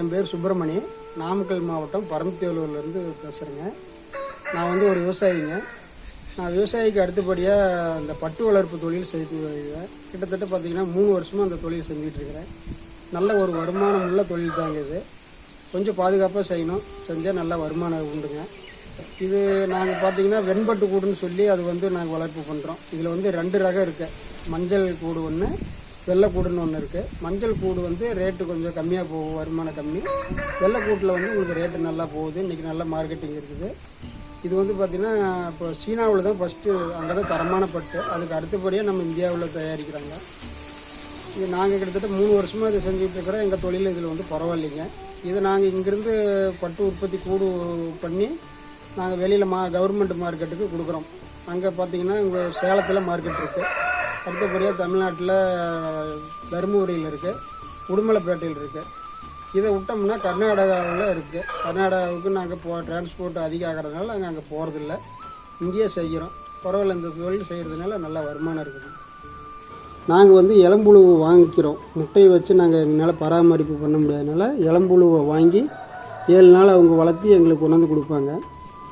என் பேர் சுப்பிரமணி, நாமக்கல் மாவட்டம் பரமத்திவேலூர்லேருந்து பேசுகிறேங்க. நான் வந்து ஒரு விவசாயிங்க. நான் விவசாயிக்கு அடுத்தபடியாக இந்த பட்டு வளர்ப்பு தொழில் செய்து வருகிறேன். கிட்டத்தட்ட பார்த்திங்கன்னா 3 வருஷமாக அந்த தொழில் செஞ்சிட்ருக்கிறேன். நல்ல ஒரு வருமானம் உள்ள தொழில் தாங்க இது. கொஞ்சம் பாதுகாப்பாக செய்யணும், செஞ்சால் நல்ல வருமானம் உண்டுங்க. இது நாங்கள் பார்த்திங்கன்னா வெண்பட்டு கூடுன்னு சொல்லி அது வந்து நாங்கள் வளர்ப்பு பண்ணுறோம். இதில் வந்து 2 ரகம் இருக்குது. மஞ்சள் கூடு ஒன்று, வெள்ளைக்கூடுன்னு ஒன்று இருக்குது. மஞ்சள் கூடு வந்து ரேட்டு கொஞ்சம் கம்மியாக போகும், வருமானம் கம்மி. வெள்ளைக்கூட்டில் வந்து உங்களுக்கு ரேட்டு நல்லா போகுது. இன்றைக்கி நல்ல மார்க்கெட்டிங் இருக்குது. இது வந்து பார்த்திங்கன்னா இப்போ சீனாவில் தான் ஃபஸ்ட்டு, அங்கே தான் தரமான பட்டு. அதுக்கு அடுத்தபடியாக நம்ம இந்தியாவில் தயாரிக்கிறாங்க. இது நாங்கள் கிட்டத்தட்ட 3 வருஷமாக இதை செஞ்சுட்டு இருக்கிறோம். எங்கள் தொழில் இதில் வந்து பரவாயில்லைங்க. இதை நாங்கள் இங்கேருந்து பட்டு உற்பத்தி கூடு பண்ணி நாங்கள் வெளியில் கவர்மெண்ட் மார்க்கெட்டுக்கு கொடுக்குறோம். அங்கே பார்த்திங்கன்னா இங்கே சேலத்தில் மார்க்கெட் இருக்குது. அடுத்தபடியாக தமிழ்நாட்டில் தருமபுரியில் இருக்குது, உடுமலைப்பேட்டையில் இருக்குது. இதை விட்டோம்னா கர்நாடகாவில் இருக்குது. கர்நாடகாவுக்கு நாங்கள் டிரான்ஸ்போர்ட் அதிகம் ஆகிறதுனால நாங்கள் அங்கே போகிறதில்ல, இங்கேயே செய்கிறோம். பரவாயில்ல, இந்த தொழில் செய்கிறதுனால நல்ல வருமானம் இருக்குது. நாங்கள் வந்து இளம்புழு வாங்கிக்கிறோம். முட்டையை வச்சு நாங்கள் எங்களால் பராமரிப்பு பண்ண முடியாதனால இளம்புழுவை வாங்கி 7 நாள் அவங்க வளர்த்தி எங்களுக்கு கொண்டாந்து கொடுப்பாங்க.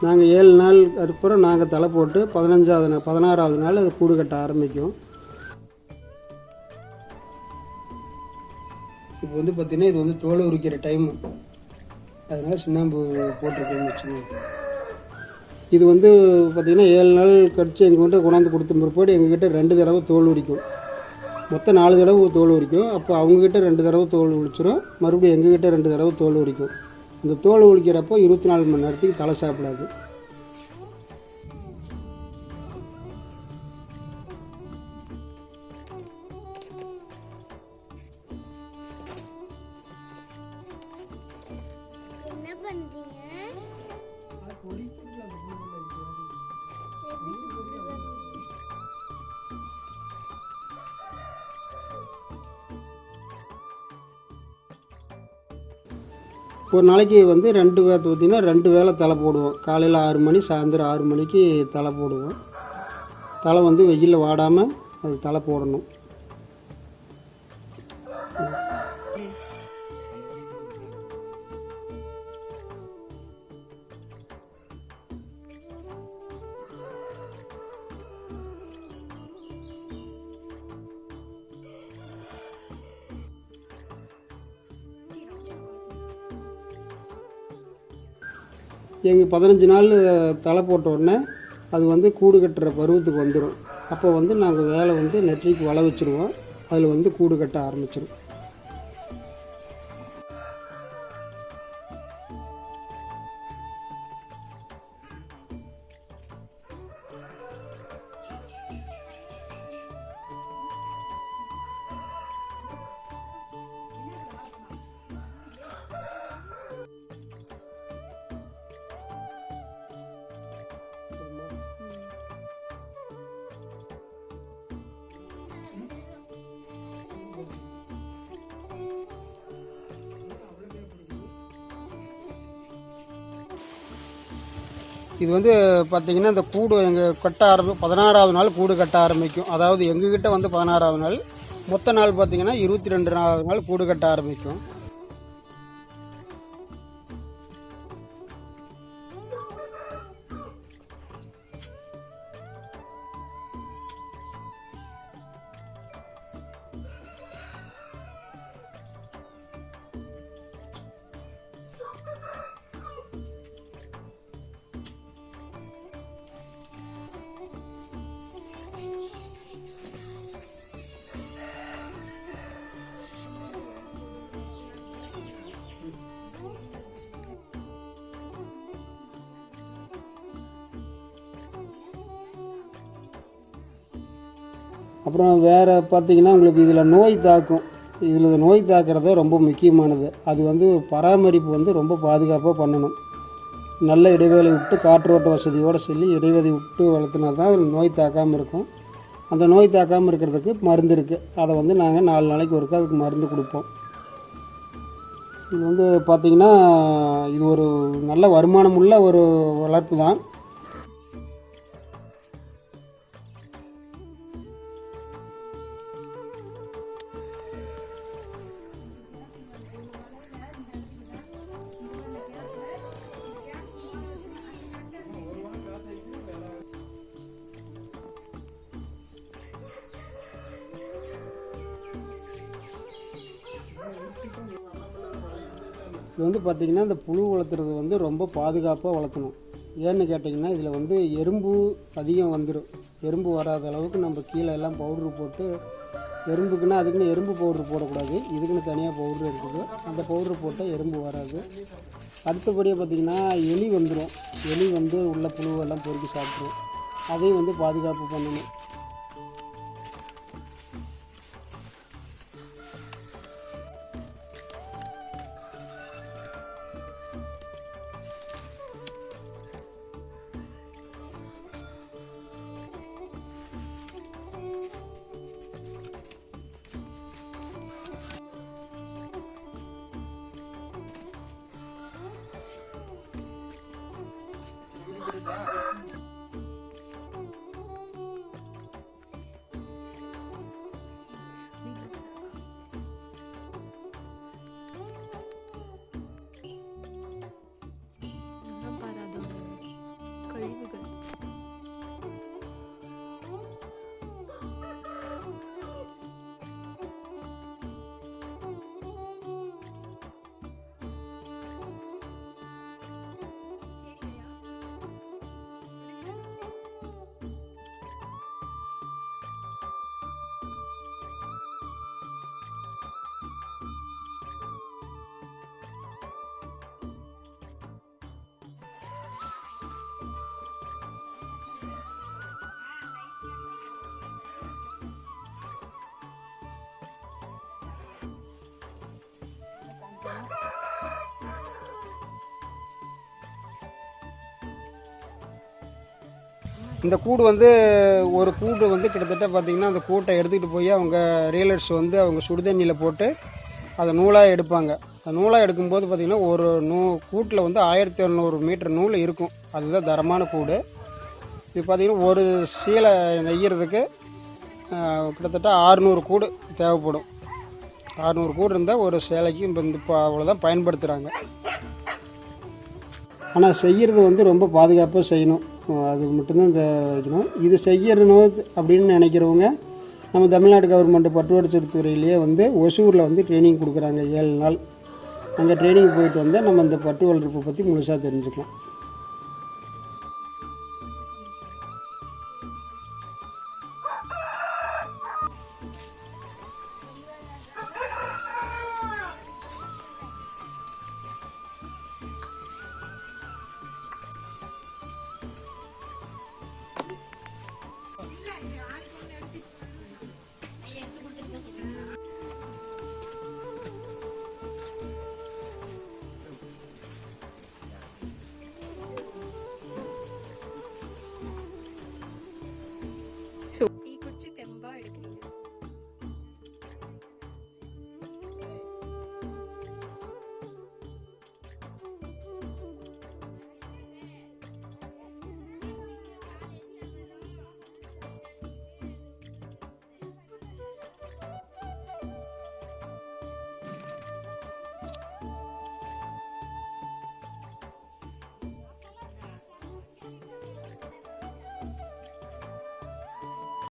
நாங்கள் 7 நாள் அதுக்கப்புறம் நாங்கள் தலை போட்டு 16வது நாள் அது கூடு கட்ட ஆரம்பிக்கும். இப்போ வந்து பார்த்திங்கன்னா இது வந்து தோல் உரிக்கிற டைமு, அதனால் சுண்ணாம்பு போட்டிருக்கேன்னு வச்சுக்கோங்க. இது வந்து பார்த்திங்கன்னா 7 நாள் கழிச்சு எங்கள்கிட்ட கொண்டாந்து கொடுத்த பிற்பாடு எங்ககிட்ட 2 தடவை தோல் உரிக்கும். மொத்தம் 4 தடவை தோல் உரிக்கும். அப்போ அவங்கக்கிட்ட 2 தடவை தோல் உரிச்சிடும், மறுபடியும் எங்ககிட்ட 2 தடவை தோல் உரிக்கும். அந்த தோல் உரிக்கிறப்போ 24 மணி நேரத்துக்கு தலை சாப்பிடாது. ஒரு நாளைக்கு வந்து 2 வேளை தலை போடுவோம். காலையில் 6 மணி, சாயந்தரம் 6 மணிக்கு தலை போடுவோம். தலை வந்து வெயிலில் வாடாமல் அது தலை போடணும். எங்கள் 15 நாள் தலை போட்ட உடனே அது வந்து கூடு கட்டுற பருவத்துக்கு வந்துடும். அப்போ வந்து நாங்கள் வேலை வந்து நெற்றிக்கு வலை வச்சுருவோம். அதில் வந்து கூடு கட்ட ஆரம்பிச்சிடும். இது வந்து பார்த்திங்கன்னா இந்த கூடு எங்கள் கட்ட 16வது நாள் கூடு கட்ட ஆரம்பிக்கும். அதாவது எங்ககிட்ட வந்து 16வது நாள், மொத்த நாள் பார்த்திங்கன்னா 22வது நாள் கூடு கட்ட ஆரம்பிக்கும். அப்புறம் வேறு பார்த்திங்கன்னா உங்களுக்கு இதில் நோய் தாக்கும். இதில் நோய் தாக்குறது ரொம்ப முக்கியமானது. அது வந்து பராமரிப்பு வந்து ரொம்ப பாதுகாப்பாக பண்ணணும். நல்ல இடைவேளை விட்டு காற்றோட்ட வசதியோடு சொல்லி இடைவெளி விட்டு வளர்த்துனா தான் நோய் தாக்காமல் இருக்கும். அந்த நோய் தாக்காமல் இருக்கிறதுக்கு மருந்து இருக்குது. அதை வந்து நாங்கள் 4 நாளைக்கு ஒருக்கா அதுக்கு மருந்து கொடுப்போம். இது வந்து பார்த்திங்கன்னா இது ஒரு நல்ல வருமானம் உள்ள ஒரு வளர்ப்பு தான். இது வந்து பார்த்திங்கன்னா இந்த புழு வளர்த்துறது வந்து ரொம்ப பாதுகாப்பாக வளர்க்கணும். ஏன்னு கேட்டிங்கன்னா இதில் வந்து எறும்பு அதிகம் வந்துடும். எறும்பு வராத அளவுக்கு நம்ம கீழே எல்லாம் பவுட்ரு போட்டு, எறும்புக்குன்னா அதுக்குன்னு எறும்பு பவுட்ரு போடக்கூடாது, இதுக்குன்னு தனியாக பவுட்ரு இருக்குது. அந்த பவுட்ரு போட்டால் எறும்பு வராது. அடுத்தபடியாக பார்த்திங்கன்னா எலி வந்துடும். எலி வந்து உள்ள புழுவெல்லாம் பொறுக்கி சாப்பிட்ரும். அதையும் வந்து பாதுகாப்பு பண்ணணும். இந்த கூடு வந்து ஒரு கூடு வந்து கிட்டத்தட்ட பார்த்திங்கன்னா அந்த கூட்டை எடுத்துக்கிட்டு போய் அவங்க ரீலர்ஸ் வந்து அவங்க சுடுதண்ணியில் போட்டு அதை நூலாக எடுப்பாங்க. அந்த நூலாக எடுக்கும்போது பார்த்திங்கன்னா ஒரு கூட்டில் வந்து 1700 மீட்டர் நூல் இருக்கும். அதுதான் தரமான கூடு. இது பார்த்திங்கன்னா ஒரு சீலை நெய்கிறதுக்கு கிட்டத்தட்ட 600 கூடு தேவைப்படும். 600 கூடு இருந்தால் ஒரு சேலைக்கு இப்போ அவ்வளோதான் பயன்படுத்துகிறாங்க. ஆனால் செய்கிறது வந்து ரொம்ப பாதுகாப்பாக செய்யணும். அது மட்டும்தான் இந்த வைக்கணும். இது செய்யணும் அப்படின்னு நினைக்கிறவங்க நம்ம தமிழ்நாடு கவர்மெண்ட் பட்டுவளர்ச்சித்துறையிலேயே வந்து ஒசூரில் வந்து ட்ரைனிங் கொடுக்குறாங்க 7 நாள். அங்கே ட்ரைனிங் போயிட்டு வந்தால் நம்ம இந்த பட்டு வளர்ப்பை பற்றி முழுசாக தெரிஞ்சுக்கலாம்.